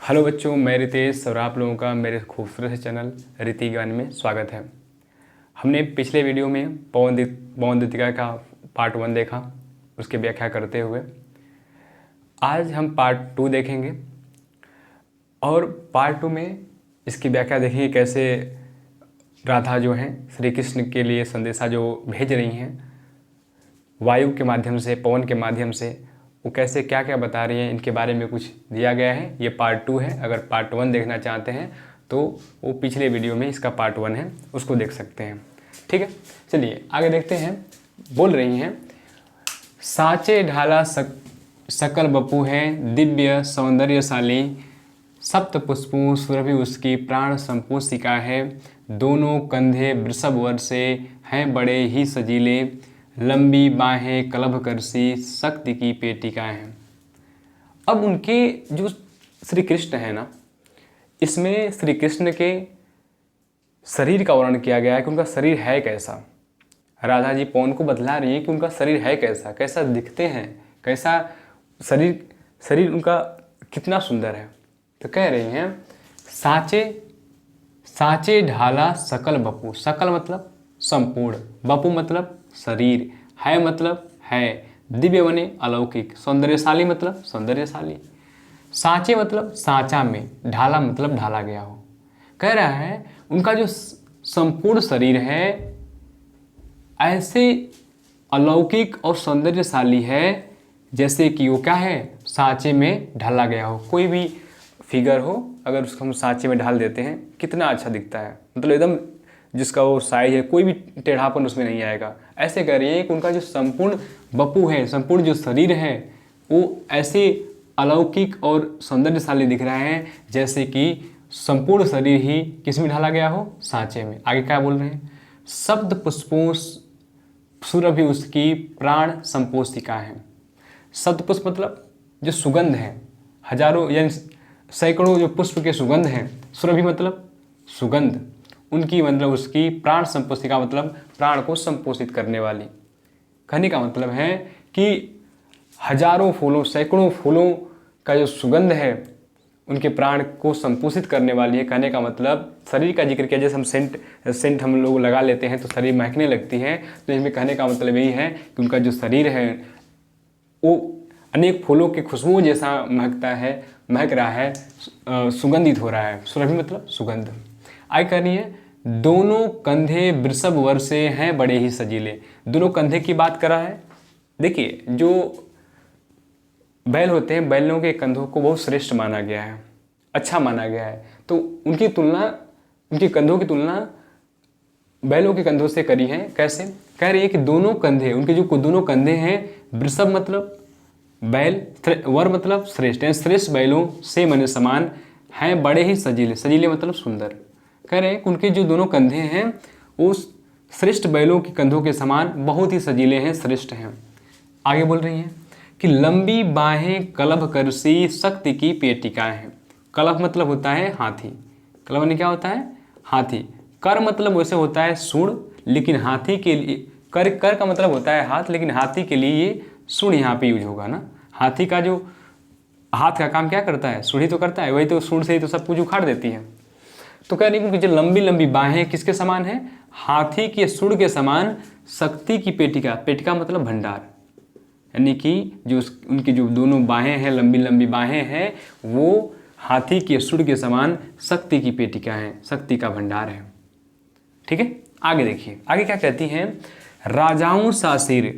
Hello बच्चों, मैं रितेश और आप लोगों का मेरे खूबसूरत से चैनल रीति ज्ञान में स्वागत है। हमने पिछले वीडियो में पवन दीपिका का पार्ट 1 देखा, उसकी व्याख्या करते हुए आज हम पार्ट 2 देखेंगे और पार्ट 2 में इसकी व्याख्या देखेंगे कैसे राधा जो हैं श्री कृष्ण के लिए संदेशा जो भेज रही हैं वायु के माध्यम से, पवन के माध्यम से, वो कैसे क्या क्या बता रही हैं, इनके बारे में कुछ दिया गया है। ये पार्ट 2 है। अगर पार्ट 1 देखना चाहते हैं तो वो पिछले वीडियो में इसका पार्ट 1 है, उसको देख सकते हैं। ठीक है, चलिए आगे देखते हैं। बोल रही हैं, साचे ढाला सकल बपू है, दिव्य सौंदर्यशाली, सप्त पुष्पों सुरभि उसकी प्राण संपोषिका है, दोनों कंधे वृषभ वर से हैं बड़े ही सजीले, लंबी बाहें कलभ करसी, शक्ति की पेटिका हैं। अब उनके जो श्री कृष्ण है ना, इसमें श्री कृष्ण के शरीर का वर्णन किया गया है कि उनका शरीर है कैसा। राधा जी पवन को बतला रही है कि उनका शरीर है कैसा, कैसा दिखते हैं, कैसा शरीर उनका कितना सुंदर है। तो कह रही हैं, साचे ढाला सकल बपू, सकल मतलब संपूर्ण, बपू मतलब शरीर, है मतलब है, दिव्य बने अलौकिक, सौंदर्यशाली मतलब सौंदर्यशाली, साचे मतलब साचा में, ढाला मतलब ढाला गया हो। कह रहा है उनका जो संपूर्ण शरीर है ऐसे अलौकिक और सौंदर्यशाली है जैसे कि वो क्या है, साचे में ढाला गया हो। कोई भी फिगर हो, अगर उसको हम साँचे में ढाल देते हैं कितना अच्छा दिखता है, मतलब एकदम जिसका वो साइज है कोई भी टेढ़ापन उसमें नहीं आएगा। ऐसे कह रही है कि उनका जो संपूर्ण बपू है, संपूर्ण जो शरीर है, वो ऐसे अलौकिक और सौंदर्यशाली दिख रहा है जैसे कि संपूर्ण शरीर ही किस में ढाला गया हो, साँचे में। आगे क्या बोल रहे हैं, शब्द पुष्पों सुरभि उसकी प्राण संपोषिका है। शब्द पुष्प मतलब जो सुगंध है, हजारों यानी सैकड़ों जो पुष्प के सुगंध हैं, सुरभि मतलब सुगंध, उनकी मतलब उसकी प्राण संपोषिका मतलब प्राण को संपोषित करने वाली। कहने का मतलब है कि हजारों फूलों, सैकड़ों फूलों का जो सुगंध है उनके प्राण को संपोषित करने वाली है। कहने का मतलब शरीर का जिक्र किया, जैसे हम सेंट हम लोग लगा लेते हैं तो शरीर महकने लगती है, तो इसमें कहने का मतलब यही है कि उनका जो शरीर है वो अनेक फूलों की खुशबू जैसा महकता है, महक रहा है, सुगंधित हो रहा है। सुरभि मतलब सुगंध। आगे कहनी है, दोनों कंधे वृषभ वर से हैं बड़े ही सजीले। दोनों कंधे की बात करा है। देखिए, जो बैल होते हैं, बैलों के कंधों को बहुत श्रेष्ठ माना गया है, अच्छा माना गया है। तो उनकी तुलना, उनके कंधों की तुलना बैलों के कंधों से करी है। कैसे? कह रही है कि दोनों कंधे, उनके जो दोनों कंधे हैं, वृषभ मतलब बैल, वर मतलब श्रेष्ठ, श्रेष्ठ बैलों से मने समान हैं बड़े ही सजीले, सजीले मतलब सुंदर। कह रहे हैं कि उनके जो दोनों कंधे हैं वो श्रेष्ठ बैलों के कंधों के समान बहुत ही सजीले हैं, श्रेष्ठ हैं। आगे बोल रही हैं कि लंबी बाहें कलभ करसी, शक्ति की पेटिकाएं हैं। कलभ मतलब होता है हाथी, कलभ ने क्या होता है, हाथी। कर मतलब वैसे होता है सूंड, लेकिन हाथी के लिए कर का मतलब होता है हाथ, लेकिन हाथी के लिए ये सूंड यहाँ पे यूज होगा ना। हाथी का जो हाथ का काम क्या करता है, सूंड ही तो करता है, वही तो सूंड से ही तो सब कुछ उखाड़ देती है। तो कह रही है कि जो लंबी लंबी बाहें किसके समान है, हाथी के सूंड के समान, शक्ति की पेटिका, पेटिका मतलब भंडार, यानी कि जो उनकी जो दोनों बाहें हैं, लंबी लंबी बाहें हैं, वो हाथी के सूंड के समान शक्ति की पेटिका है, शक्ति का भंडार है। ठीक है, आगे देखिए, आगे क्या कहती हैं, राजाओं सा सिर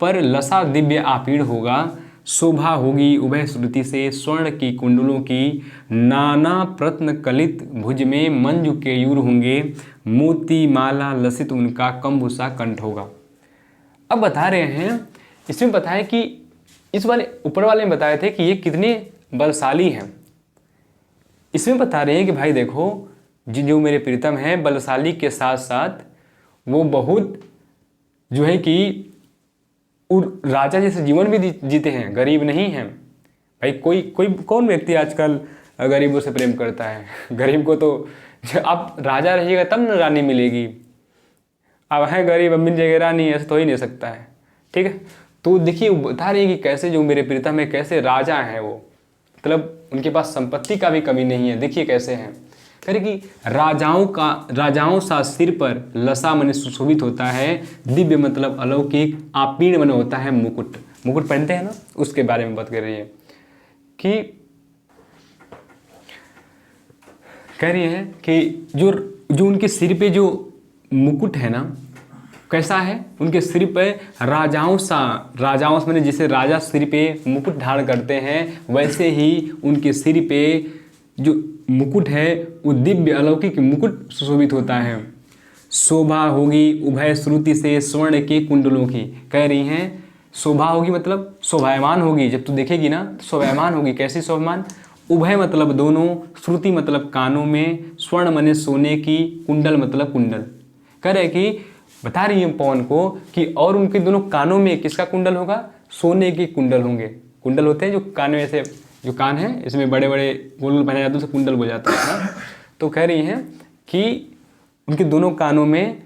पर लसा दिव्य आपीड़ होगा, शोभा होगी उभय श्रुति से स्वर्ण की कुंडलों की, नाना प्रत्न कलित भुज में मंजू के यूर होंगे, मोती माला लसित उनका कंभुसा कंठ होगा। अब बता रहे हैं, इसमें बताया कि इस वाले ऊपर वाले में बताए थे कि ये कितने बलशाली हैं। इसमें बता रहे हैं कि भाई देखो, जो मेरे प्रीतम हैं बलशाली के साथ साथ वो बहुत जो है कि राजा जैसे जीवन भी जीते हैं, गरीब नहीं हैं। भाई कौन व्यक्ति आजकल गरीबों से प्रेम करता है? गरीब को तो आप राजा रहिएगा तब न रानी मिलेगी। अब है गरीब, अब मिल जाएगी रानी, ऐसा तो ही नहीं सकता है। ठीक है, तो देखिए बता रही है कि कैसे जो मेरे प्रीतम है, कैसे राजा हैं वो, मतलब उनके पास संपत्ति का भी कमी नहीं है। देखिए कैसे हैं, कह रहे कि राजाओं सा सिर पर लसा मने सुशोभित होता है, दिव्य मतलब अलौकिक, आपीण मने होता है मुकुट। मुकुट पहनते हैं ना, उसके बारे में बात कर रही है कि कह रही है कि जो उनके सिर पे जो मुकुट है ना, कैसा है, उनके सिर पे राजाओं से मैंने जैसे राजा सिर पे मुकुट धारण करते हैं, वैसे ही उनके सिर पे जो मुकुट है वो दिव्य अलौकिक मुकुट सुशोभित होता है। शोभा होगी उभय श्रुति से स्वर्ण के कुंडलों की। कह रही हैं शोभा होगी मतलब शोभायमान होगी, जब तू देखेगी ना तो शोभायमान होगी। कैसी शोभायमान? उभय मतलब दोनों, श्रुति मतलब कानों में, स्वर्ण मने सोने की, कुंडल मतलब कुंडल। कह रहे कि बता रही है पवन को कि और उनके दोनों कानों में किसका कुंडल होगा? सोने के कुंडल होंगे। कुंडल होते हैं जो कान में ऐसे, जो कान है इसमें बड़े बड़े गोल पहने जाते हैं, उसे कुंडल बोल जाता है ना। तो कह रही हैं कि उनके दोनों कानों में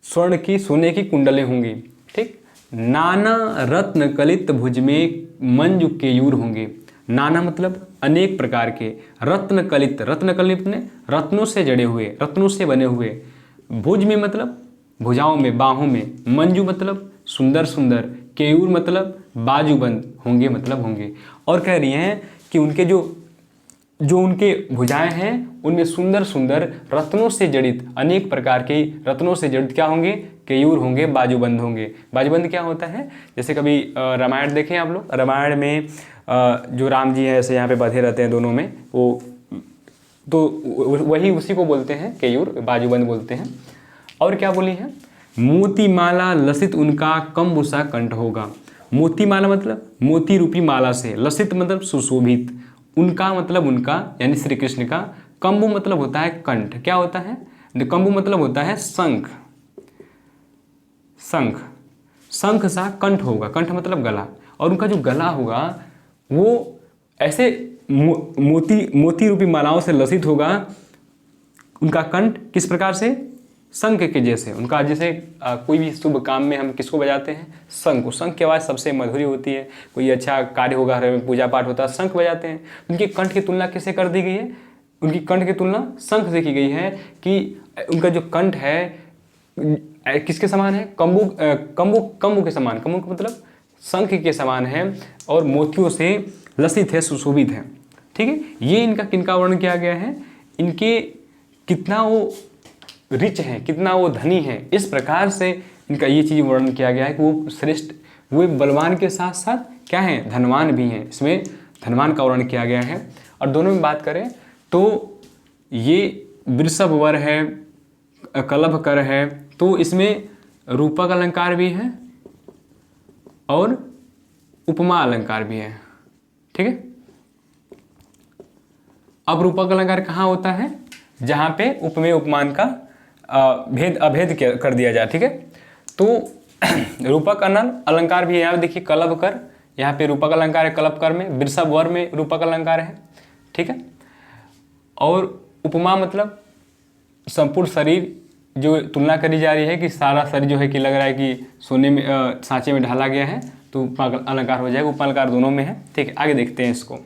स्वर्ण की, सोने की कुंडलें होंगी। ठीक। नाना रत्न कलित भुज में मंजू केयूर होंगे। नाना मतलब अनेक प्रकार के, रत्न कलित, रत्न कलित ने रत्नों से जड़े हुए, रत्नों से बने हुए, भुज में मतलब भुजाओं में, बाहों में, मंजू मतलब सुंदर सुंदर, केयूर मतलब बाजूबंद होंगे मतलब होंगे। और कह रही हैं कि उनके जो उनके भुजाएं हैं उनमें सुंदर सुंदर रत्नों से जड़ित, अनेक प्रकार के रत्नों से जड़ित क्या होंगे? केयूर होंगे, बाजूबंद होंगे। बाजूबंद क्या होता है? जैसे कभी रामायण देखें आप लोग, रामायण में जो राम जी हैं ऐसे यहाँ पे बंधे रहते हैं दोनों में, वो तो वही उसी को बोलते हैं केयूर, बाजूबंद बोलते हैं। और क्या बोली है? मोती माला लसित उनका कंबुसा कंठ होगा। मोती माला मतलब मोती रूपी माला से, लसित मतलब सुशोभित, उनका मतलब उनका यानी श्री कृष्ण का, कंबु मतलब होता है कंठ। क्या होता है? कंबु मतलब होता है शंख, शंख, शंख सा कंठ होगा। कंठ मतलब गला, और उनका जो गला होगा वो ऐसे मोती रूपी मालाओं से लसित होगा। उनका कंठ किस प्रकार से? शंख के जैसे। उनका जैसे कोई भी शुभ काम में हम किसको बजाते हैं? शंख। शंख की आवाज़ सबसे मधुरी होती है। कोई अच्छा कार्य होगा, घर में पूजा पाठ होता है, शंख बजाते हैं। उनके कंठ की तुलना किससे कर दी गई है? उनकी कंठ की तुलना शंख से की गई है कि उनका जो कंठ है किसके समान है? कंबु के समान। कंबु का मतलब शंख के समान है और मोतियों से लसित है, सुशोभित है। ठीक है। ये इनका किनका वर्णन किया गया है? इनके कितना वो रिच है, कितना वो धनी है, इस प्रकार से इनका ये चीज़ वर्णन किया गया है कि वो श्रेष्ठ, वो बलवान के साथ साथ क्या है? धनवान भी हैं। इसमें धनवान का वर्णन किया गया है। और दोनों में बात करें तो ये वृषभ वर है, कलभ कर है, तो इसमें रूपक अलंकार भी है और उपमा अलंकार भी है। ठीक है। अब रूपक अलंकार कहाँ होता है? जहाँ पे उपमेय उपमान का अभेद कर दिया जाए। ठीक है। तो रूपक अलंकार भी है। यहाँ देखिए कलभ कर, यहाँ पे रूपक अलंकार है कलभ कर में, वृषभ वर में रूपक अलंकार है। ठीक है। और उपमा मतलब संपूर्ण शरीर, जो तुलना करी जा रही है कि सारा शरीर जो है कि लग रहा है कि सोने में सांचे में ढाला गया है, तो उपमा अलंकार हो जाएगा। उपमा अलंकार दोनों में है। ठीक है। आगे देखते हैं इसको।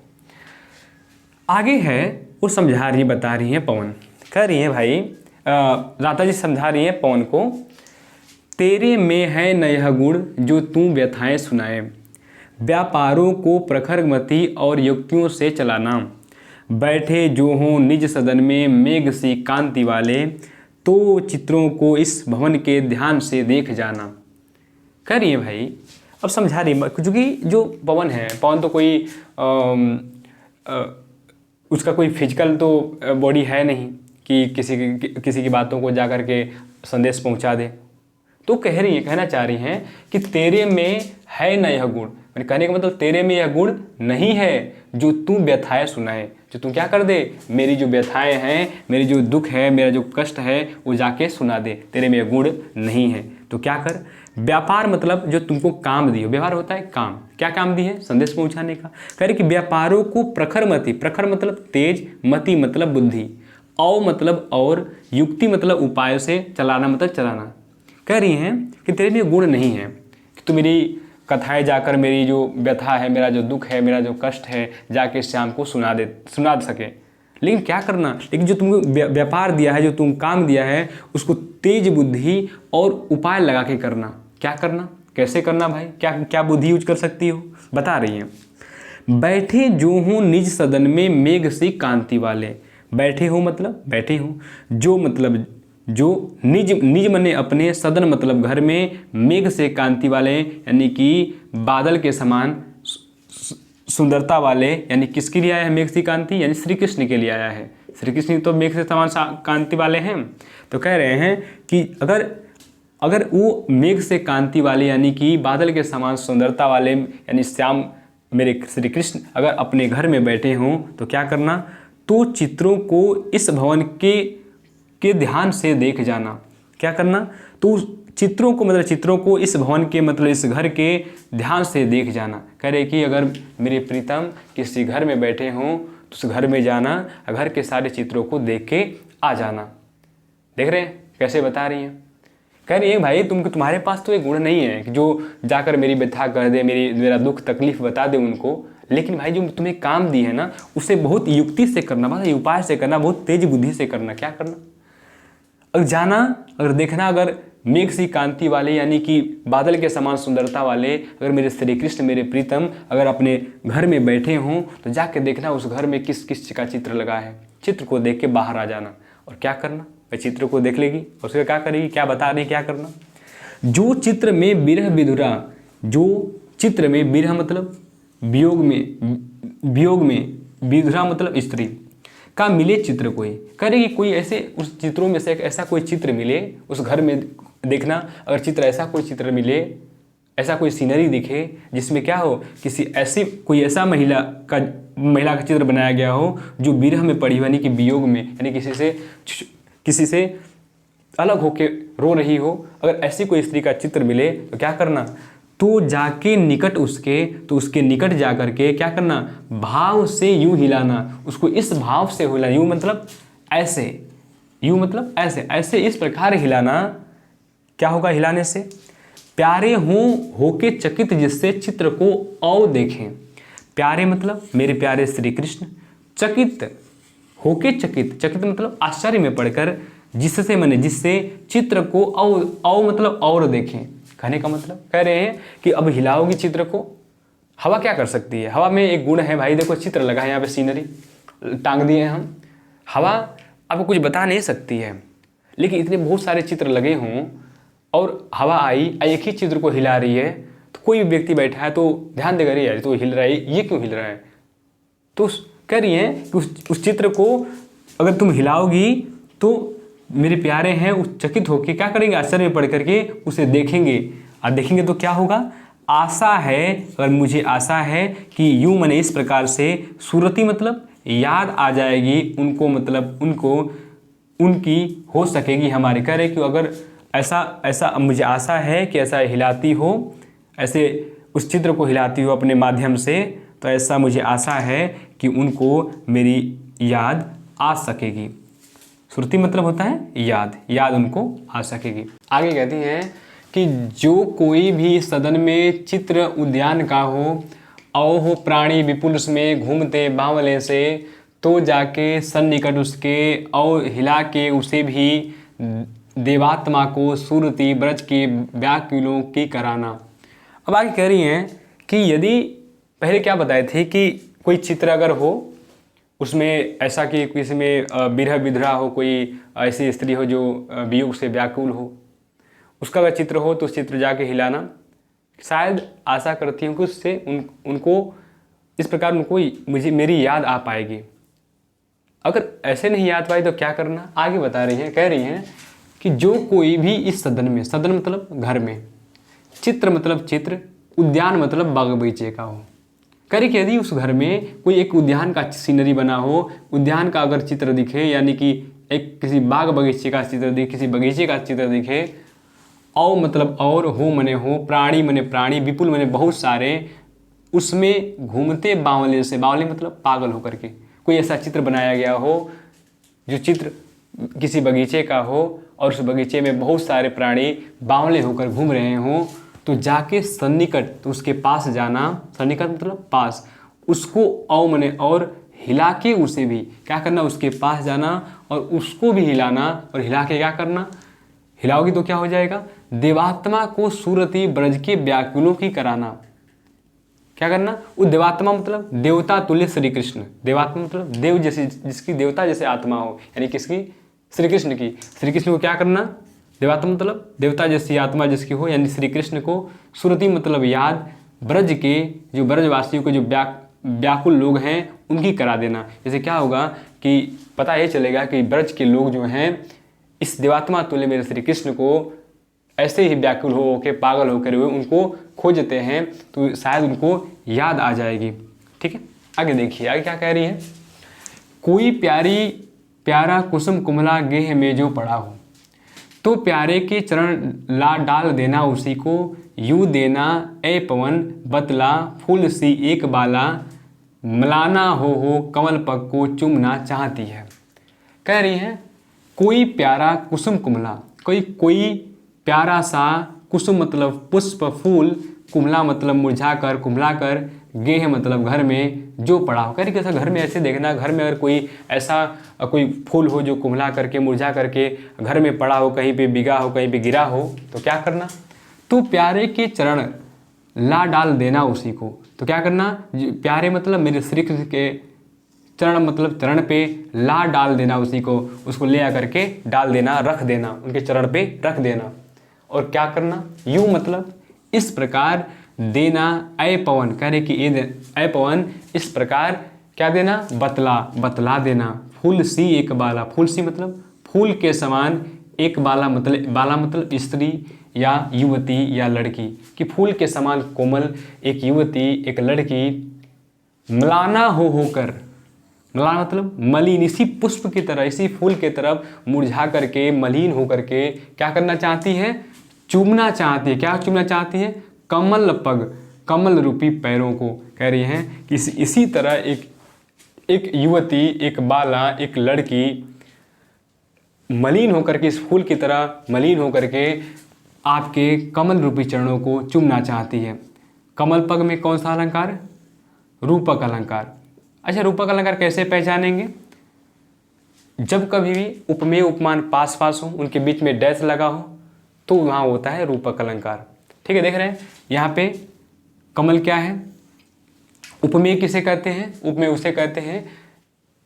आगे है वो समझा रही, बता रही है पवन, कह रही है भाई राधा जी समझा रही है पवन को, तेरे में है न यह गुण जो तू व्यथाएं सुनाए, व्यापारों को प्रखर मति और युक्तियों से चलाना, बैठे जो हों निज सदन में मेघ सी कांति वाले, तो चित्रों को इस भवन के ध्यान से देख जाना। कह रही है भाई, अब समझा रही है, क्योंकि जो पवन है, पवन तो कोई उसका कोई फिजिकल तो बॉडी है नहीं कि किसी की बातों को जा कर के संदेश पहुंचा दे। तो कह रही है, कहना चाह रही हैं कि तेरे में है न यह गुण, मैंने कहने का मतलब तेरे में यह गुण नहीं है जो तू व्यथाएं सुनाए, जो तू क्या कर दे, मेरी जो व्यथाएं हैं, मेरी जो दुख है, मेरा जो कष्ट है वो जाके सुना दे। तेरे में यह गुण नहीं है तो क्या कर, व्यापार मतलब जो तुमको काम दी हो, व्यवहार होता है काम, क्या काम दी है, संदेश पहुंचाने का। कह रही कि व्यापारों को प्रखर मति, प्रखर मतलब तेज, मति मतलब बुद्धि, औ मतलब और, युक्ति मतलब उपाय से चलाना मतलब चलाना। कह रही हैं कि तेरे में गुण नहीं है कि तू मेरी कथाएं जाकर मेरी जो व्यथा है, मेरा जो दुख है, मेरा जो कष्ट है, जाके श्याम को सुना सके। लेकिन क्या करना, लेकिन जो तुमको व्यापार दिया है, जो तुम काम दिया है, उसको तेज बुद्धि और उपाय लगा के करना। क्या करना, कैसे करना भाई, क्या क्या बुद्धि यूज कर सकती हो, बता रही हैं। बैठे जो हूँ निज सदन में मेघ सी कांति वाले। बैठे हो मतलब बैठे हो, जो मतलब जो निज मने अपने, सदन मतलब घर में, मेघ से कांति वाले यानी कि बादल के समान सुंदरता वाले, यानी किसके लिए आया है मेघ सी कांति, यानी श्री कृष्ण के लिए आया है। श्री कृष्ण तो मेघ से समान कांति वाले हैं। तो कह रहे हैं कि अगर वो मेघ से कांति वाले यानी कि बादल के समान सुंदरता वाले यानी श्याम मेरे श्री कृष्ण अगर अपने घर में बैठे हों तो क्या करना, तो चित्रों को इस भवन के ध्यान से देख जाना। क्या करना, तो चित्रों को मतलब चित्रों को इस भवन के मतलब इस घर के ध्यान से देख जाना। कह रहे कि अगर मेरे प्रीतम किसी घर में बैठे हों तो उस घर में जाना, घर के सारे चित्रों को देख के आ जाना। देख रहे हैं कैसे बता रही हैं। कह रही है भाई तुम्हारे पास तो एक गुण नहीं है कि जो जाकर मेरी व्यथा कर दे, मेरा दुख तकलीफ बता दे उनको। लेकिन भाई जो तुम्हें काम दी है ना, उसे बहुत युक्ति से करना, बहुत उपाय से करना, बहुत तेज बुद्धि से करना। क्या करना, अगर जाना, अगर देखना, अगर मेघ सी कांति वाले यानी कि बादल के समान सुंदरता वाले अगर मेरे श्री कृष्ण मेरे प्रीतम अगर अपने घर में बैठे हों तो जाके देखना उस घर में किस किस का चित्र लगा है। चित्र को देख के बाहर आ जाना। और क्या करना, वह चित्र को देख लेगी और उसका क्या करेगी, क्या बता रही क्या करना। जो चित्र में विरह विधुरा, जो चित्र में विरह मतलब वियोग में विधुरा मतलब स्त्री का मिले चित्र कोई। करेगी कोई ऐसे उस चित्रों में से एक ऐसा कोई चित्र मिले उस घर में देखना, अगर चित्र ऐसा कोई चित्र मिले, ऐसा कोई सीनरी दिखे जिसमें क्या हो, कोई ऐसा महिला का चित्र बनाया गया हो जो विरह में पड़ी हो यानी कि वियोग में, यानी किसी से अलग होके रो रही हो। अगर ऐसी कोई स्त्री का चित्र मिले तो क्या करना, तो जाके निकट उसके निकट जा करके क्या करना, भाव से यूं हिलाना, उसको इस भाव से हिलाना। यूं मतलब ऐसे, यूं मतलब ऐसे, ऐसे इस प्रकार हिलाना। क्या होगा हिलाने से, प्यारे होके चकित जिससे चित्र को औ देखें। प्यारे मतलब मेरे प्यारे श्री कृष्ण, चकित होके चकित मतलब आश्चर्य में पड़कर, जिससे चित्र को औ मतलब और देखें। कहने का मतलब कह रहे हैं कि अब हिलाओगी चित्र को। हवा क्या कर सकती है, हवा में एक गुण है भाई, देखो चित्र लगा है यहाँ पे, सीनरी टांग दिए हैं हम। हवा आपको कुछ बता नहीं सकती है, लेकिन इतने बहुत सारे चित्र लगे हों और हवा आई एक ही चित्र को हिला रही है, तो कोई भी व्यक्ति बैठा है तो ध्यान देगा, यार तो हिल रहा है, ये क्यों हिल रहा है। तो कह रही है कि उस चित्र को अगर तुम हिलाओगी तो मेरे प्यारे हैं उस चकित होकर क्या करेंगे, आश्चर्य में पढ़ करके उसे देखेंगे। और देखेंगे तो क्या होगा, आशा है, अगर मुझे आशा है कि यूं मैंने इस प्रकार से सूरती मतलब याद आ जाएगी उनको, मतलब उनकी हो सकेगी हमारे। कह रहे कि अगर ऐसा मुझे आशा है कि ऐसा हिलाती हो, ऐसे उस चित्र को हिलाती हो अपने माध्यम से, तो ऐसा मुझे आशा है कि उनको मेरी याद आ सकेगी। श्रुति मतलब होता है याद उनको आ सकेगी। आगे कहती हैं कि जो कोई भी सदन में चित्र उद्यान का हो प्राणी विपुल उसमें घूमते बावले से, तो जाके सन्निकट उसके और हिला के उसे भी देवात्मा को सुरति ब्रज के व्याकुलों की कराना। अब आगे कह रही हैं कि यदि पहले क्या बताए थे कि कोई चित्र अगर हो उसमें ऐसा कि किसी में विरह विधुरा हो, कोई ऐसी स्त्री हो जो वियोग से व्याकुल हो, उसका अगर चित्र हो तो उस चित्र जाके हिलाना। शायद आशा करती हूँ कि उससे उनको इस प्रकार मेरी याद आ पाएगी। अगर ऐसे नहीं याद पाई तो क्या करना, आगे बता रही हैं, कह रही हैं कि जो कोई भी इस सदन में, सदन मतलब घर में, चित्र मतलब चित्र, उद्यान मतलब बाग बगीचे का हो। कह कि यदि उस घर में कोई एक उद्यान का सीनरी बना हो, उद्यान का अगर चित्र दिखे, यानी कि एक किसी बाग बगीचे का चित्र दिखे, किसी बगीचे का चित्र दिखे, औ मतलब और हो मने हो, प्राणी मने प्राणी, विपुल मने बहुत सारे, उसमें घूमते बावले से, बावले मतलब पागल होकर के, कोई ऐसा चित्र बनाया गया हो जो चित्र किसी बगीचे का हो और उस बगीचे में बहुत सारे प्राणी बावले होकर घूम रहे हों, तो जाके सन्निकट, तो उसके पास जाना, सन्निकट मतलब पास, उसको औ मने और हिला के उसे भी क्या करना, उसके पास जाना और उसको भी हिलाना, और हिला के क्या करना, हिलाओगी तो क्या हो जाएगा, देवात्मा को सुरति ब्रज के व्याकुलों की कराना। क्या करना, वो देवात्मा मतलब देवता तुल्य श्री कृष्ण, देवात्मा मतलब देव जैसी, जिसकी देवता जैसे आत्मा हो, यानी किसकी, श्री कृष्ण की। श्री कृष्ण को क्या करना, देवात्मा मतलब देवता जैसी आत्मा जिसकी हो, यानी श्री कृष्ण को सुरति मतलब याद, ब्रज के जो ब्रजवासियों के जो व्याकुल लोग हैं उनकी करा देना। जैसे क्या होगा कि पता ये चलेगा कि ब्रज के लोग जो हैं इस देवात्मा तुल्य मेरे श्री कृष्ण को ऐसे ही व्याकुल हो के पागल होकर हुए उनको खोजते हैं, तो शायद उनको याद आ जाएगी। ठीक है, आगे देखिए, आगे क्या कह रही है, कोई प्यारा कुसुम कुमला गेह में जो पड़ा हो, तो प्यारे के चरण ला डाल देना उसी को, यूं देना ए पवन बतला फूल सी एक बाला, मलाना हो कमल पग को चुमना चाहती है। कह रही है कोई प्यारा कुसुम कुमला, कोई प्यारा सा, कुसुम मतलब पुष्प फूल, कुमला मतलब मुरझा कर कुमला कर, गेह मतलब घर में जो पड़ा हो। कह रही कैसा घर में ऐसे देखना, घर में अगर कोई ऐसा कोई फूल हो जो कुमला करके मुरझा करके घर में पड़ा हो, कहीं पे बिगा हो, कहीं पे गिरा हो, तो क्या करना, तो प्यारे के चरण ला डाल देना उसी को। तो क्या करना, प्यारे मतलब मेरे श्री कृष्ण के चरण मतलब चरण पे ला डाल देना उसी को, उसको ले आकर के डाल देना, रख देना, उनके चरण पे रख देना। और क्या करना, यूं मतलब इस प्रकार देना ऐ पवन, कह रहे कि ऐ पवन इस प्रकार क्या देना, बतला देना, फूल सी एक बाला, फूल सी मतलब फूल के समान, एक बाला मतलब स्त्री या युवती या लड़की, कि फूल के समान कोमल एक युवती एक लड़की, मलाना होकर, मलाना मतलब मलिन, इसी पुष्प की तरह, इसी फूल की तरफ मुरझा करके मलिन होकर के क्या करना चाहती है, चूमना चाहती है। क्या चूमना चाहती है, कमल पग, कमल रूपी पैरों को। कह रही हैं कि इसी तरह एक युवती, एक बाला, एक लड़की मलिन होकर के, इस फूल की तरह मलिन होकर के आपके कमल रूपी चरणों को चूमना चाहती है। कमल पग में कौन सा अलंकार, रूपक अलंकार। अच्छा, रूपक अलंकार कैसे पहचानेंगे, जब कभी भी उपमेय उपमान पास हो, उनके बीच में डैश लगा हो, तो वहाँ होता है रूपक अलंकार। ठीक है, देख रहे हैं यहाँ पे कमल क्या है, उपमेय किसे कहते हैं, उपमेय उसे कहते हैं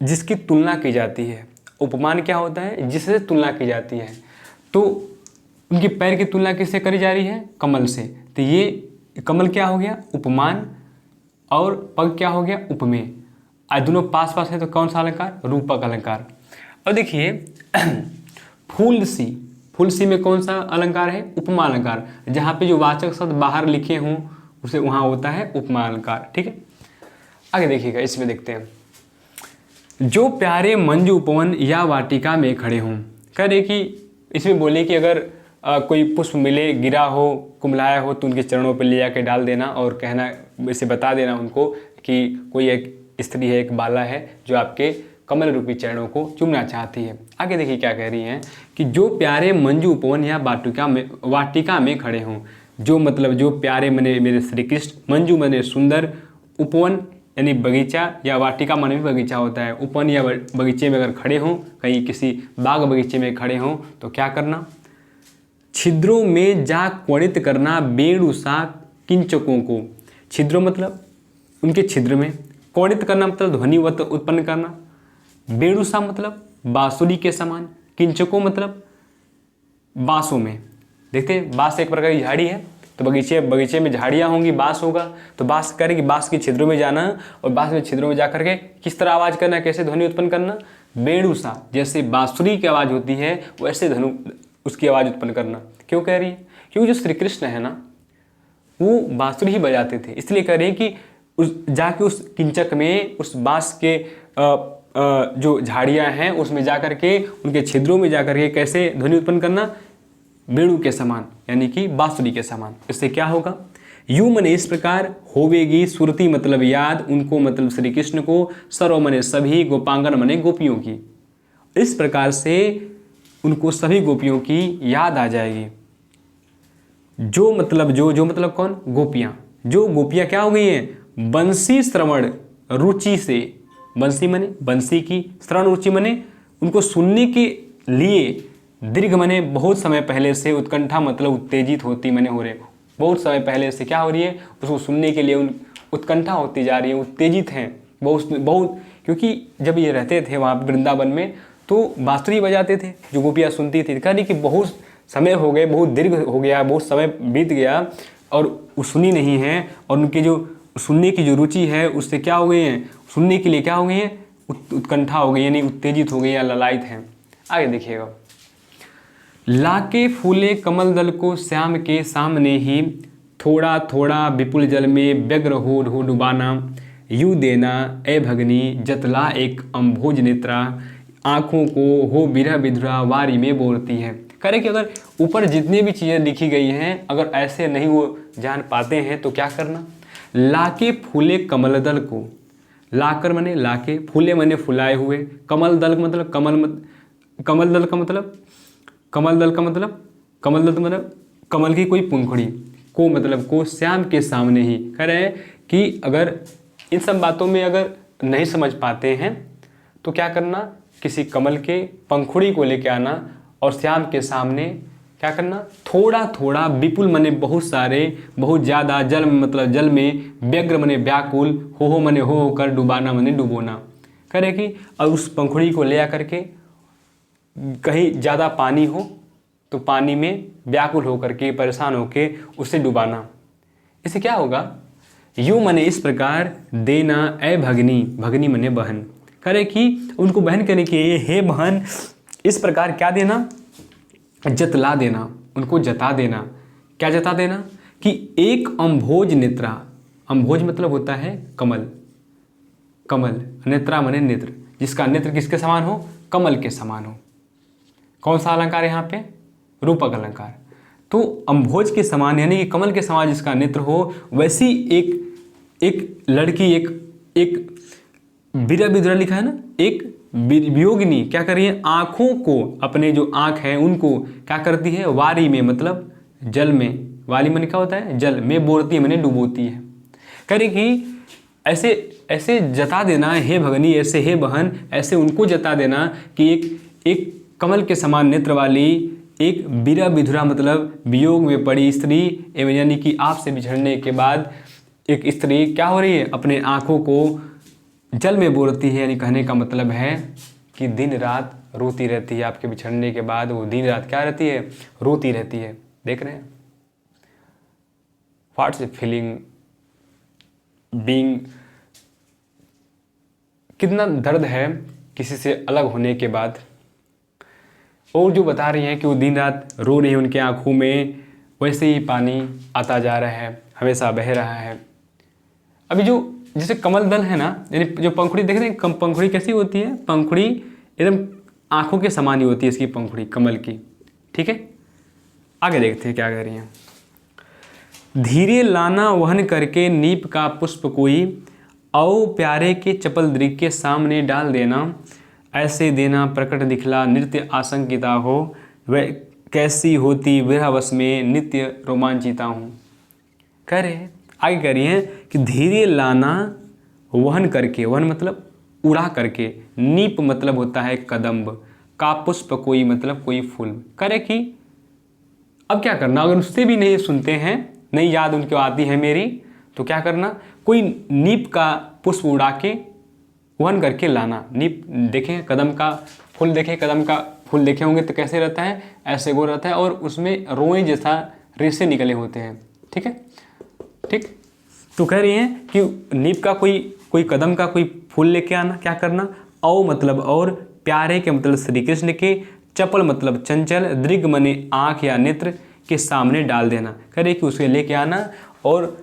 जिसकी तुलना की जाती है। उपमान क्या होता है, जिससे तुलना की जाती है। तो उनके पैर की तुलना किससे करी जा रही है, कमल से, तो ये कमल क्या हो गया, उपमान, और पग क्या हो गया, उपमेय। आज दोनों पास है तो कौन सा अलंकार, रूपक अलंकार। और देखिए फूल सी में कौन सा अलंकार है, उपमा अलंकार। जहाँ पे जो वाचक शब्द बाहर लिखे हों उसे वहाँ होता है उपमा अलंकार। ठीक है, आगे देखिएगा, इसमें देखते हैं, जो प्यारे मंजू उपवन या वाटिका में खड़े हों। कह रहे कि इसमें बोले कि अगर कोई पुष्प मिले, गिरा हो, कुमलाया हो, तो उनके चरणों पर ले आके डाल देना और कहना, इसे बता देना उनको कि कोई एक स्त्री है, एक बाला है जो आपके कमल रूपी चरणों को चूमना चाहती है। आगे देखिए क्या कह रही हैं कि जो प्यारे मंजू उपवन या वाटिका में खड़े हों। जो मतलब जो प्यारे मने मेरे श्री कृष्ण, मंजू मने सुंदर, उपवन यानी बगीचा, या वाटिका मन भी बगीचा होता है। उपवन या बगीचे में अगर खड़े हों, कहीं किसी बाग बगीचे में खड़े हों, तो क्या करना, छिद्रों में जा क्वणित करना बेणुसा किंचकों को। छिद्रों मतलब उनके छिद्र में, क्वणित करना मतलब ध्वनिवत उत्पन्न करना, बेणुसा मतलब बांसुरी के समान, किंचकों मतलब बांसों में। देखते हैं, बांस एक प्रकार की झाड़ी है, तो बगीचे में झाड़ियाँ होंगी, बांस होगा, तो बांस करेगी, बांस के छिद्रों में जाना और बांस में छिद्रों में जा करके किस तरह आवाज़ करना, कैसे ध्वनि उत्पन्न करना, बेणुसा, जैसे बांसुरी की आवाज़ होती है वैसे उसकी आवाज़ उत्पन्न करना। क्यों कह रही है, क्योंकि जो श्री कृष्ण है ना, वो बांसुरी ही बजाते थे, इसलिए कह रहे हैं कि जाके उस किंचक में, उस बांस के जो झाड़ियाँ हैं उसमें जा करके, उनके छिद्रों में जा करके कैसे ध्वनि उत्पन्न करना, बेणु के समान, यानी कि बांसुरी के समान। इससे क्या होगा, यूं मने इस प्रकार होवेगी सुरती मतलब याद, उनको मतलब श्री कृष्ण को, सर्व मने सभी, गोपांगन मने गोपियों की। इस प्रकार से उनको सभी गोपियों की याद आ जाएगी। जो मतलब जो मतलब कौन, गोपियाँ, जो गोपियाँ क्या हो गई हैं, बंसी श्रवण रुचि से, बंसी मने बंसी की, श्रवण रुचि मने उनको सुनने के लिए, दीर्घ मने बहुत समय पहले से, उत्कंठा मतलब उत्तेजित होती मने हो रहे, बहुत समय पहले से क्या हो रही है, उसको सुनने के लिए उत्कंठा होती जा रही है, उत्तेजित हैं बहुत बहुत, क्योंकि जब ये रहते थे वहाँ वृंदावन में तो बांसुरी बजाते थे, जो गोपियाँ सुनती थी, कह रही कि बहुत समय हो गए, बहुत दीर्घ हो गया, बहुत समय बीत गया और वो सुनी नहीं है, और उनके जो सुनने की जो रुचि है उससे क्या हो गई हैं, सुनने के लिए क्या हो गई हैं, उत्कंठा हो गई, यानी उत्तेजित हो गई या ललायत हैं। आगे देखिएगा, लाके फूले कमल दल को श्याम के सामने ही, थोड़ा थोड़ा विपुल जल में व्यग्र हो डुबाना, यू देना ए भगनी जतला एक अम्भोज नेत्रा, आँखों को हो बिरह विधुरा वारी में बोलती है। कह रहे कि अगर ऊपर जितनी भी चीज़ें लिखी गई हैं अगर ऐसे नहीं वो जान पाते हैं तो क्या करना, लाके फूले कमल दल को, लाकर मने लाके, फूले मने फुलाए हुए, कमल दल मतलब कमल दल का मतलब कमल दल का मतलब कमल की कोई पंखुड़ी को, मतलब को श्याम के सामने ही। कह रहे हैं कि अगर इन सब बातों में अगर नहीं समझ पाते हैं तो क्या करना, किसी कमल के पंखुड़ी को लेके आना और श्याम के सामने क्या करना, थोड़ा थोड़ा, विपुल मने बहुत सारे, बहुत ज़्यादा, जल मतलब जल में, व्यग्र मने व्याकुल, हो मने हो होकर, डुबाना मने डुबोना। कह रहे कि और उस पंखुड़ी को ले आकर के कहीं ज़्यादा पानी हो तो पानी में व्याकुल होकर के, परेशान होकर उसे डुबाना। इससे क्या होगा, यूँ मने इस प्रकार, देना ए भगनी, भगनी मने बहन, करे कि उनको बहन करने के लिए, हे बहन, इस प्रकार क्या देना, जतला देना, उनको जता देना। क्या जता देना कि एक अम्भोज नेत्रा, अम्भोज मतलब होता है कमल, कमल, नेत्रा मने नेत्र, जिसका नेत्र किसके समान हो, कमल के समान हो। कौन सा अलंकार यहाँ पे, रूपक अलंकार। तो अम्भोज के समान यानी कि कमल के समान जिसका नेत्र हो, वैसी एक लड़की, एक विरह विधुरा लिखा है ना, एक वियोगिनी क्या कर रही है, आँखों को, अपने जो आँख है उनको क्या करती है, वारी में मतलब जल में, वाली मन क्या होता है, जल में, बोलती है मैंने डुबोती है। कह रही कि ऐसे ऐसे जता देना, हे भगनी, ऐसे हे बहन, ऐसे उनको जता देना कि एक कमल के समान नेत्र वाली एक विरह विधुरा मतलब वियोग में पड़ी स्त्री, एवं यानी कि आपसे बिछड़ने के बाद एक स्त्री क्या हो रही है, अपने आँखों को जल में बोलती है, यानी कहने का मतलब है कि दिन रात रोती रहती है, आपके बिछड़ने के बाद वो दिन रात क्या रहती है, रोती रहती है। देख रहे हैं, व्हाट्स फीलिंग बीइंग, कितना दर्द है किसी से अलग होने के बाद। और जो बता रही हैं कि वो दिन रात रो रही है, उनके आँखों में वैसे ही पानी आता जा रहा है, हमेशा बह रहा है। अभी जो जैसे कमल दल है ना, यानी जो पंखुड़ी देख रहे हैं, पंखुड़ी कैसी होती है, पंखुड़ी एकदम आँखों के समान ही होती है इसकी पंखुड़ी कमल की। ठीक है, आगे देखते हैं क्या कह रही हैं। धीरे लाना वहन करके नीप का पुष्प कोई, औ प्यारे के चपल दृग के सामने डाल देना, ऐसे देना प्रकट दिखला नृत्य आशंकिता हो, वह कैसी होती विरहवश में नित्य रोमांचिता हूँ। कह रहे हैं, आगे कह रही हैं कि धीरे लाना वहन करके, वहन मतलब उड़ा करके, नीप मतलब होता है कदम्ब, का पुष्प कोई मतलब कोई फूल। करे कि अब क्या करना, अगर उससे भी नहीं सुनते हैं, नहीं याद उनको आती है मेरी, तो क्या करना, कोई नीप का पुष्प उड़ा के वहन करके लाना। नीप देखें, कदम का फूल देखें, कदम का फूल देखे होंगे तो कैसे रहता है, ऐसे गोल रहता है और उसमें रोए जैसा रेशे निकले होते हैं। ठीक है, ठीक। तो कह रही हैं कि नीप का कोई कदम का कोई फूल लेके आना, क्या करना, औ मतलब और, प्यारे के मतलब श्री कृष्ण के, चपल मतलब चंचल, दृग मने आँख या नेत्र के सामने डाल देना। कह रही कि उसे लेके आना और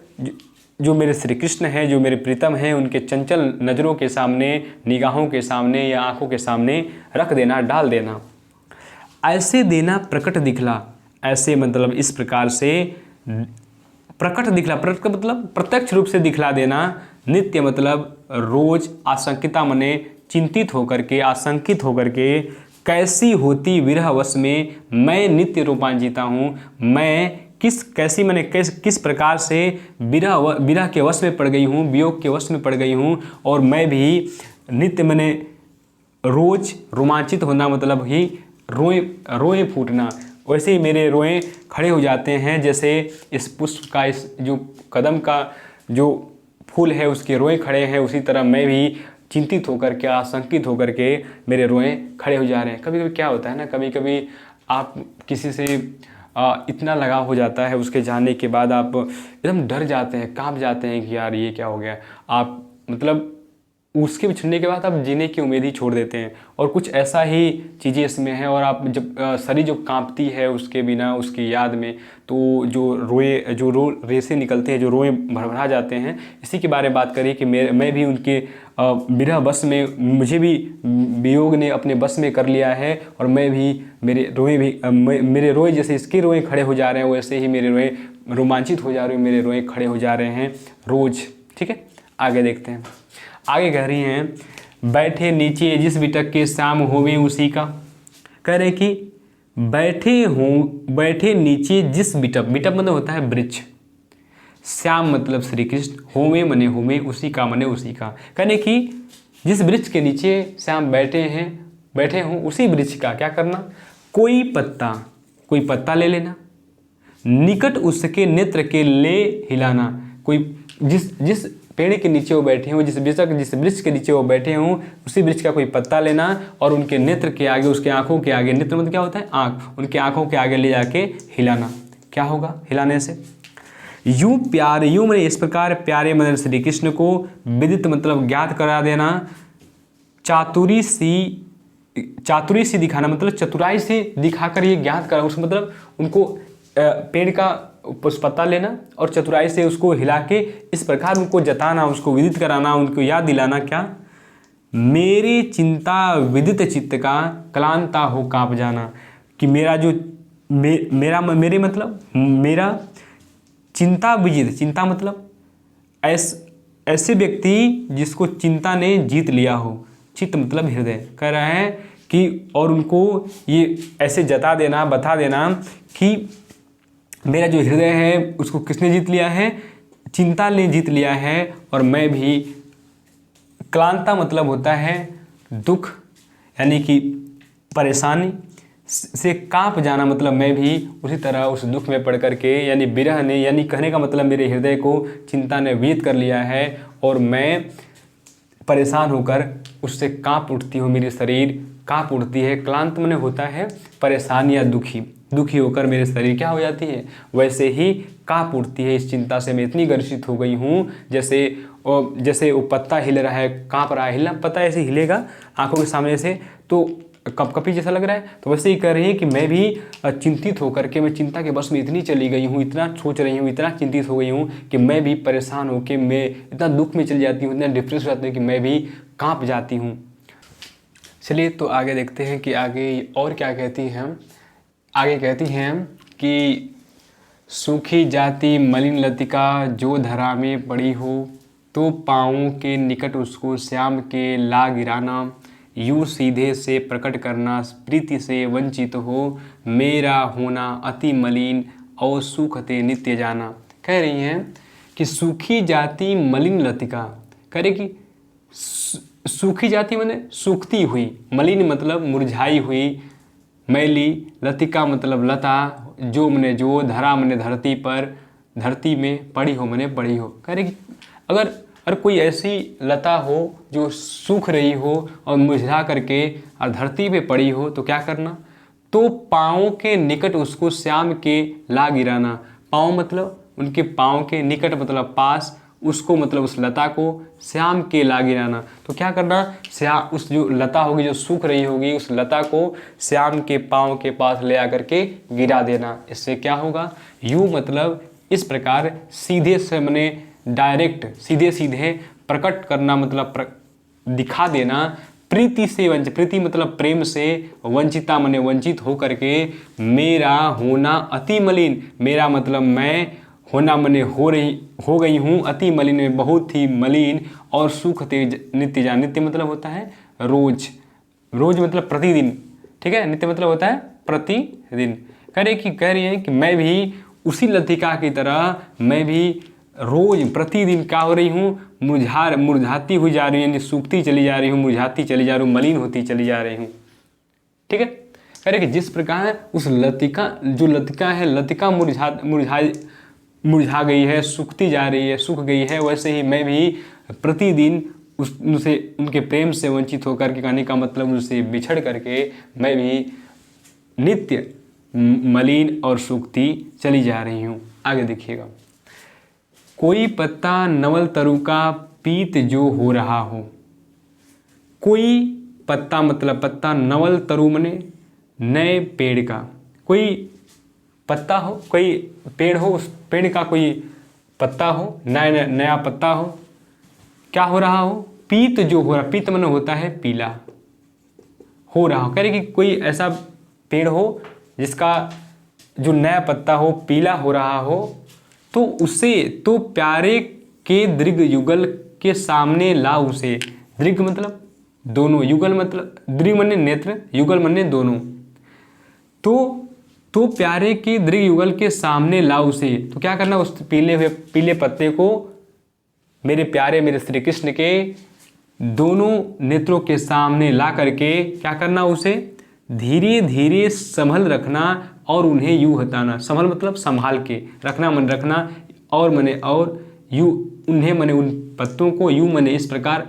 जो मेरे श्री कृष्ण हैं, जो मेरे प्रीतम हैं, उनके चंचल नज़रों के सामने, निगाहों के सामने या आँखों के सामने रख देना, डाल देना। ऐसे देना प्रकट दिखला, ऐसे मतलब इस प्रकार से प्रकट दिखला, प्रकट का मतलब प्रत्यक्ष रूप से दिखला देना, नित्य मतलब रोज, आशंकिता मने चिंतित होकर के, आशंकित होकर के, कैसी होती विरहवश में मैं नित्य रोमांचिता हूँ, मैं कैसी मैंने किस प्रकार से विरह के वश में पड़ गई हूँ, वियोग के वश में पड़ गई हूँ, और मैं भी नित्य मैंने रोज रोमांचित होना मतलब ही रोए फूटना, वैसे ही मेरे रोए खड़े हो जाते हैं। जैसे इस पुष्प का, इस जो कदम का जो फूल है उसके रोए खड़े हैं, उसी तरह मैं भी चिंतित होकर के, आशंकित होकर के मेरे रोए खड़े हो जा रहे हैं। कभी कभी क्या होता है ना, कभी कभी आप किसी से इतना लगाव हो जाता है, उसके जाने के बाद आप एकदम डर जाते हैं, कांप जाते हैं कि यार ये क्या हो गया। आप मतलब उसके बिछड़ने के बाद आप जीने की उम्मीद ही छोड़ देते हैं, और कुछ ऐसा ही चीज़ें इसमें हैं। और आप जब शरीर जो कांपती है उसके बिना, उसकी याद में, तो जो रेसे निकलते हैं, जो रोए भड़बड़ा जाते हैं, इसी के बारे में बात करिए कि मैं भी उनके विरह बस में, मुझे भी वियोग ने अपने बस में कर लिया है, और मैं भी मेरे रोए जैसे इसके रोए खड़े हो जा रहे हैं, वैसे ही मेरे रोए रोमांचित हो जा रहे हैं, मेरे रोए खड़े हो जा रहे हैं रोज। ठीक है, आगे देखते हैं। आगे कह रही हैं, बैठे नीचे जिस बिटक के श्याम होवे उसी का। कह रहे कि बैठे नीचे जिस बिटप मतलब होता है वृक्ष, श्याम मतलब श्री कृष्ण, होवे मने होवे, उसी का मने उसी का। कहने कि जिस वृक्ष के नीचे श्याम बैठे हों, उसी वृक्ष का क्या करना, कोई पत्ता ले लेना, निकट उसके नेत्र के ले हिलाना। कोई जिस पेड़ के नीचे वो बैठे हों, जिस वृक्ष के नीचे वो बैठे हों, उसी वृक्ष का कोई पत्ता लेना, और उनके नेत्र के आगे, उसके आंखों के आगे, नेत्र मतलब क्या होता है आंख, उनके आंखों के आगे ले जाके हिलाना। क्या होगा हिलाने से, यूं मैंने इस प्रकार प्यारे मदन श्री कृष्ण को विदित मतलब ज्ञात करा देना, चातुरी सी दिखाना मतलब चतुराई से दिखाकर ये ज्ञात करा, उस मतलब उनको पेड़ का पत्ता लेना और चतुराई से उसको हिला के इस प्रकार उनको जताना, उसको विदित कराना, उनको याद दिलाना। क्या, मेरी चिंता विदित चित्त का क्लांता हो कांप जाना, कि मेरा जो मेरे मतलब मेरा चिंता विजित, चिंता मतलब ऐसे व्यक्ति जिसको चिंता ने जीत लिया हो, चित्त मतलब हृदय, कह रहा है कि, और उनको ये ऐसे बता देना कि मेरा जो हृदय है उसको किसने जीत लिया है, चिंता ने जीत लिया है, और मैं भी, क्लांता मतलब होता है दुख यानी कि परेशानी से कांप जाना, मतलब मैं भी उसी तरह उस दुख में पड़ करके, यानी विरह ने, यानी कहने का मतलब मेरे हृदय को चिंता ने वीत कर लिया है, और मैं परेशान होकर उससे कांप उठती हूँ, मेरी शरीर कांप उठती है। क्लांत में होता है परेशान या दुखी होकर मेरे शरीर क्या हो जाती है, वैसे ही कांप उठती है। इस चिंता से मैं इतनी ग्रसित हो गई हूँ, जैसे वो पत्ता हिल रहा है, कांप रहा है, हिलना पता ऐसे हिलेगा आंखों के सामने से तो कपकपी जैसा लग रहा है, तो वैसे ही कह रही है कि मैं भी चिंतित होकर के, मैं चिंता के बस में इतनी चली गई हूँ, इतना सोच रही हूँ, इतना चिंतित हो गई हूँ कि मैं भी परेशान होकर मैं इतना दुख में चली जाती हूँ, इतना डिप्रेस हो जाती हूँ कि मैं भी कांप जाती हूँ। चलिए तो आगे देखते हैं कि आगे और क्या कहती हैं। आगे कहती हैं कि सूखी जाती मलिन लतिका जो धरा में पड़ी हो, तो पाँवों के निकट उसको श्याम के ला गिराना, यूँ सीधे से प्रकट करना प्रीति से वंचित हो, मेरा होना अति मलिन और सूखते नित्य जाना। कह रही हैं कि सूखी जाती मलिन लतिका, कह रही कि सूखी जाती माने सूखती हुई, मलिन मतलब मुरझाई हुई, मैली, लतिका मतलब लता, जो मने जो, धरा मने धरती पर, धरती में, पड़ी हो मने पड़ी हो। कह रहे कि अगर कोई ऐसी लता हो जो सूख रही हो और मुरझा करके और धरती पे पड़ी हो, तो क्या करना, तो पाँवों के निकट उसको श्याम के ला गिराना। पाँव मतलब उनके पाँव के निकट मतलब पास, उसको मतलब उस लता को श्याम के ला गिराना। तो क्या करना, उस जो लता होगी जो सूख रही होगी, उस लता को श्याम के पाँव के पास ले आकर के गिरा देना। इससे क्या होगा, यूँ मतलब इस प्रकार सीधे से मने डायरेक्ट, सीधे प्रकट करना मतलब दिखा देना, प्रीति से वंचित, प्रीति मतलब प्रेम से, वंचिता मने वंचित हो करके, मेरा होना अति मलिन, मेरा मतलब मैं, होना मने हो गई हूँ, अति मलिन में बहुत ही मलिन, और सूखते नित्य जान, नित्य मतलब होता है रोज मतलब प्रतिदिन, ठीक है, नित्य मतलब होता है प्रतिदिन। कह रही है कि मैं भी उसी लतिका की तरह मैं भी रोज प्रतिदिन क्या हो रही हूँ, मुरझाती हुई जा रही हूँ, यानी सूखती चली जा रही हूँ, मुरझाती चली जा रही हूँ, मलिन होती चली जा रही हूँ। ठीक है, कह रहे कि जिस प्रकार उस लतिका, जो लतिका है, लतिका मुरझा गई है, सूखती जा रही है, सूख गई है, वैसे ही मैं भी प्रतिदिन उनसे, उनके प्रेम से वंचित होकर के, कहने का मतलब उनसे बिछड़ करके मैं भी नित्य मलिन और सूखती चली जा रही हूँ। आगे देखिएगा, कोई पत्ता नवल तरु का पीत जो हो रहा हो। कोई पत्ता मतलब पत्ता, नवल तरु मने नए पेड़ का, कोई पत्ता हो, कोई पेड़ हो, उस पेड़ का कोई पत्ता हो, नया नया पत्ता हो, क्या हो रहा हो, पीत जो हो रहा, पीत मने होता है पीला, हो रहा हो। कह रहे कि कोई ऐसा पेड़ हो जिसका जो नया पत्ता हो पीला हो रहा हो, तो उसे, तो प्यारे के दृग युगल के सामने ला उसे। दृग मतलब दोनों, युगल मतलब, दृग मने नेत्र, युगल मने दोनों। तो प्यारे के दृग युगल के सामने ला उसे। तो क्या करना, उस पीले पत्ते को मेरे प्यारे, मेरे श्री कृष्ण के दोनों नेत्रों के सामने ला करके क्या करना, उसे धीरे धीरे संभल रखना और उन्हें यूं हटाना। संभल मतलब संभाल के रखना, मन रखना, और मने और यूं, उन्हें मने उन पत्तों को यूं मने इस प्रकार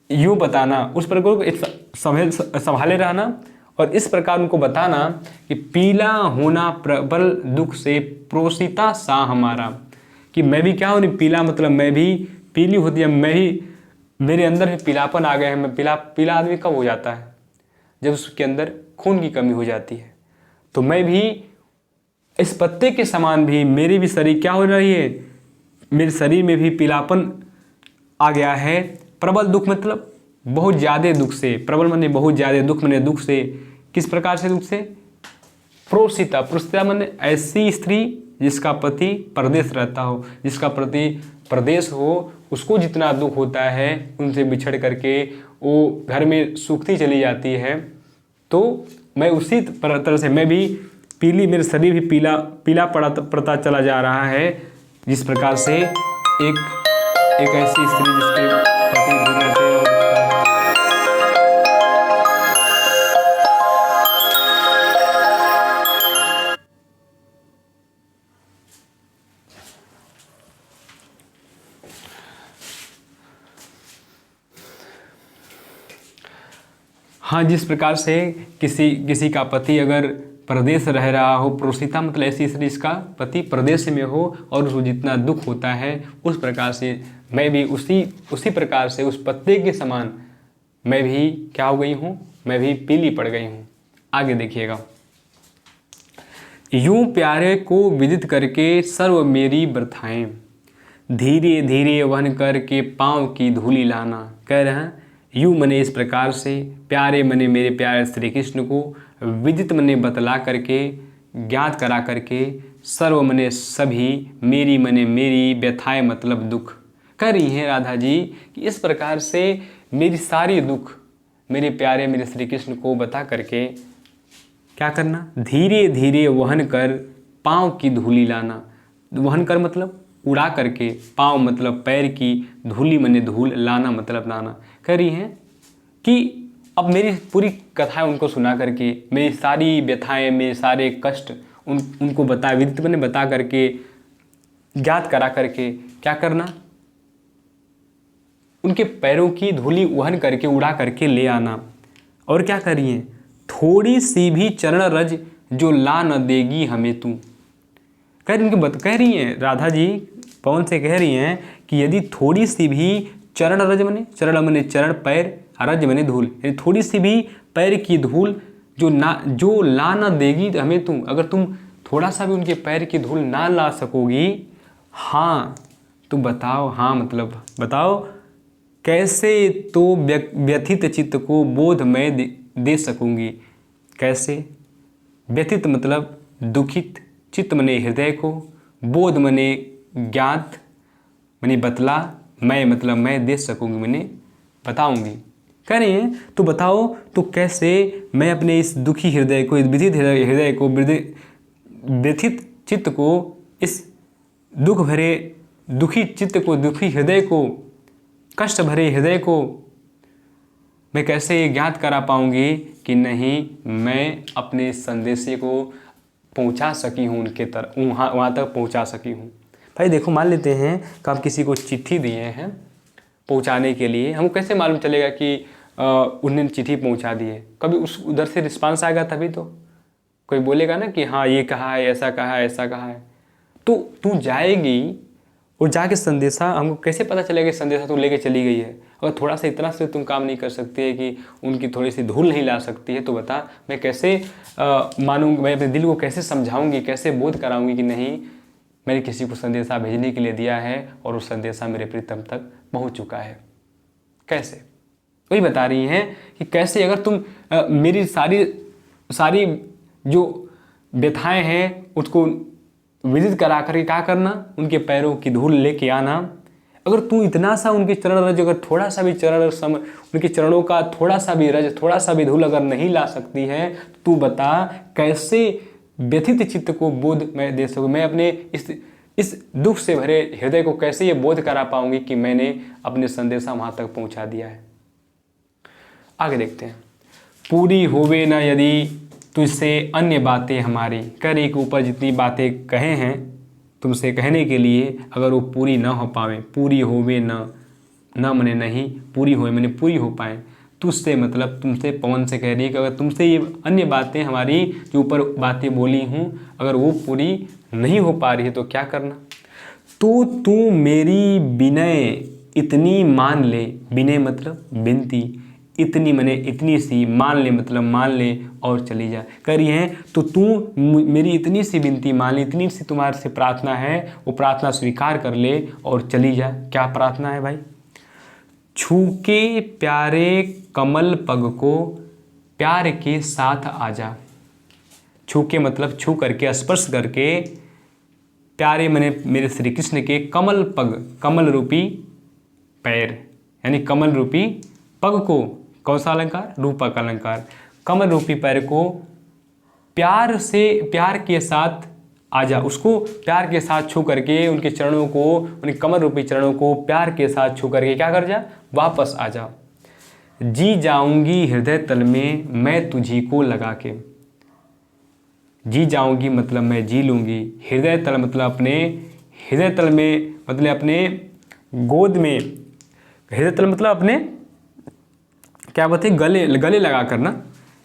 यूं बताना, उस प्रकार संभाले रहना और इस प्रकार उनको बताना कि पीला होना प्रबल दुख से प्रोसिता सा हमारा, कि मैं भी क्या हूँ, पीला मतलब मैं भी, पीली होती है, मैं ही, मेरे अंदर भी पीलापन आ गया है। मैं पीला आदमी कब हो जाता है, जब उसके अंदर खून की कमी हो जाती है। तो मैं भी इस पत्ते के समान भी, मेरी भी शरीर क्या हो रही है, मेरे शरीर में भी पीलापन आ गया है। प्रबल दुख मतलब बहुत ज़्यादा दुख से, प्रबल माने बहुत ज़्यादा, दुख माने दुख से। किस प्रकार से दुख से, प्रोसिता, प्रोसिता माने ऐसी स्त्री जिसका पति परदेश रहता हो, जिसका पति परदेश हो, उसको जितना दुख होता है उनसे बिछड़ करके वो घर में सूखती चली जाती है। तो मैं उसी तरह से मैं भी पीली, मेरे शरीर भी पीला पड़ता चला जा रहा है, जिस प्रकार से एक ऐसी स्त्री जिसके पति दूर रहते हैं। हाँ, जिस प्रकार से किसी का पति अगर प्रदेश रह रहा हो, प्रोसिता मतलब ऐसी स्त्री जिसका पति प्रदेश में हो और उसको जितना दुख होता है, उस प्रकार से मैं भी उसी प्रकार से उस पत्ते के समान मैं भी क्या हो गई हूँ, मैं भी पीली पड़ गई हूँ। आगे देखिएगा, यूं प्यारे को विदित करके सर्व मेरी व्रथाएं, धीरे धीरे वहन करके पाँव की धूली लाना। कह रहे हैं यूं मने इस प्रकार से, प्यारे मने मेरे प्यारे श्री कृष्ण को, विदित मने बतला करके, ज्ञात करा करके, सर्व मने सभी, मेरी मने मेरी, व्यथाएं मतलब दुख। कह रही हैं राधा जी कि इस प्रकार से मेरी सारी दुख मेरे प्यारे मेरे श्री कृष्ण को बता करके क्या करना, धीरे धीरे वहन कर पाँव की धूली लाना। वहन कर मतलब उड़ा करके, पाँव मतलब पैर की, धूली मने धूल, लाना मतलब लाना। कह रही हैं कि अब मेरी पूरी कथाएं उनको सुना करके, मेरी सारी व्यथाएं, मेरे सारे कष्ट उनको बता, विदित मने बता करके, ज्ञात करा करके क्या करना, उनके पैरों की धूली वहन करके, उड़ा करके ले आना। और क्या कर रही हैं, थोड़ी सी भी चरण रज जो ला न देगी हमें तू। कह रही हैं राधा जी पवन से कह रही हैं कि यदि थोड़ी सी भी चरण रज मने, चरण मने चरण, पैर, रज मने धूल, यानी थोड़ी सी भी पैर की धूल जो ला ना देगी हमें तू, अगर तुम थोड़ा सा भी उनके पैर की धूल ना ला सकोगी, हाँ तो बताओ, हाँ मतलब बताओ कैसे तो व्यथित चित्त को बोध मैं दे सकूंगी। कैसे, व्यथित मतलब दुखित, चित्त मने हृदय को, बोध मने ज्ञात मने बतला, मैं मतलब मैं दे सकूंगी, मैंने बताऊंगी। कह रही हैं तो बताओ तो कैसे मैं अपने इस दुखी हृदय को, इस व्यथित हृदय को, व्यथित चित्त को, इस दुख भरे दुखी चित्त को, दुखी हृदय को, कष्ट भरे हृदय को मैं कैसे ये ज्ञात करा पाऊंगी कि नहीं मैं अपने संदेशे को पहुंचा सकी हूं, उनके तरफ वहाँ तक पहुंचा सकी हूं। भाई देखो, मान लेते हैं कि आप किसी को चिट्ठी दिए हैं पहुंचाने के लिए, हमको कैसे मालूम चलेगा कि उन्होंने चिट्ठी पहुंचा दी है? कभी उस उधर से रिस्पांस आएगा तभी तो कोई बोलेगा ना कि हाँ ये कहा है, ऐसा कहा है, ऐसा कहा है। तो तू जाएगी और जाके संदेशा, हमको कैसे पता चलेगा कि संदेशा तू लेके चली गई है? अगर थोड़ा सा इतना से तुम काम नहीं कर सकती है कि उनकी थोड़ी सी धूल नहीं ला सकती है, तो बता मैं कैसे मानूंगी, मैं अपने दिल को कैसे समझाऊंगी, कैसे बोध कराऊंगी कि नहीं मैंने किसी को संदेशा भेजने के लिए दिया है और वो संदेशा मेरे प्रीतम तक पहुंच चुका है। कैसे? वही बता रही हैं कि कैसे अगर तुम मेरी सारी जो व्यथाएं हैं उसको विदित करा करके क्या करना, उनके पैरों की धूल लेके आना। अगर तू इतना सा उनके चरण रज, अगर थोड़ा सा भी उनके चरणों का थोड़ा सा भी रज, थोड़ा सा भी धूल अगर नहीं ला सकती है, तू बता कैसे व्यथित चित्त को बोध मैं दे सकूँ, मैं अपने इस दुख से भरे हृदय को कैसे ये बोध करा पाऊंगी कि मैंने अपने संदेशा वहां तक पहुंचा दिया है। आगे देखते हैं। पूरी होवे न यदि तुझसे अन्य बातें हमारी, कर एक ऊपर जितनी बातें कहे हैं तुमसे कहने के लिए, अगर वो पूरी ना हो पावे, पूरी होवे न मने नहीं, पूरी होए मने पूरी हो पाए, तुझसे मतलब तुमसे, पवन से कह रही है कि अगर तुमसे ये अन्य बातें हमारी जो ऊपर बातें बोली हूँ अगर वो पूरी नहीं हो पा रही है तो क्या करना? तो तू मेरी विनय इतनी मान ले, विनय मतलब विनती, इतनी मने इतनी सी, मान ले मतलब मान ले और चली जा। कह रही है तो तू मेरी इतनी सी विनती मान ले, इतनी सी तुम्हारे से प्रार्थना है, वो प्रार्थना स्वीकार कर ले और चली जा। क्या प्रार्थना है भाई? छूके प्यारे कमल पग को प्यार के साथ आजा। छूके मतलब छू करके, स्पर्श करके, प्यारे मने मेरे श्री कृष्ण के कमल पग, कमल रूपी पैर, यानी कमल रूपी पग को, कौन सा अलंकार? रूपक अलंकार। कमल रूपी पैर को प्यार से, प्यार के साथ आजा, उसको प्यार के साथ छू करके उनके चरणों को, उनके कमल रूपी चरणों को प्यार के साथ छू करके क्या कर जा? वापस आ जा। जी जाऊंगी हृदय तल में मैं तुझी को लगा के। जी जाऊंगी मतलब मैं जी लूंगी, हृदय तल मतलब अपने हृदय तल में, मतलब अपने गोद में, हृदय तल मतलब अपने क्या बात है, गले लगा करना।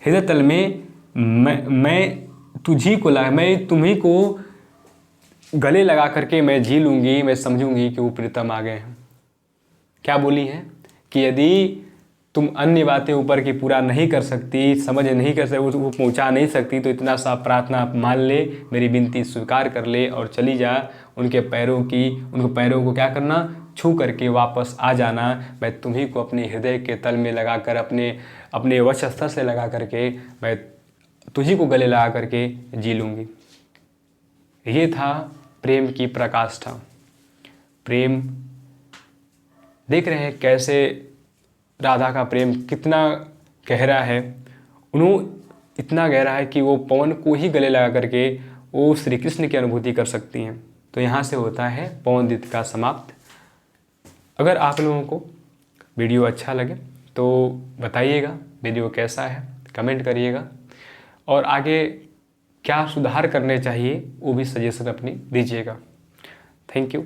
हृदय तल में मैं तुझी को लगा, मैं तुम्ही को गले लगा करके मैं जी लूंगी, मैं समझूंगी कि वो प्रीतम आ गए हैं। क्या बोली है कि यदि तुम अन्य बातें ऊपर की पूरा नहीं कर सकती, समझ नहीं कर सकती, वो पहुंचा नहीं सकती, तो इतना सा प्रार्थना मान ले, मेरी विनती स्वीकार कर ले और चली जा। उनके पैरों को क्या करना? छू करके वापस आ जाना। मैं तुम्ही को अपने हृदय के तल में लगाकर, अपने वक्षस्थल से लगा करके मैं तुझी को गले लगा करके जी लूँगी। ये था प्रेम की प्रकाष्ठा। प्रेम देख रहे हैं कैसे राधा का प्रेम कितना गहरा है। इतना गहरा है कि वो पवन को ही गले लगा करके वो श्री कृष्ण की अनुभूति कर सकती हैं। तो यहाँ से होता है पवन दीत का समाप्त। अगर आप लोगों को वीडियो अच्छा लगे तो बताइएगा वीडियो कैसा है, कमेंट करिएगा, और आगे क्या सुधार करने चाहिए वो भी सजेशन अपनी दीजिएगा। Thank you.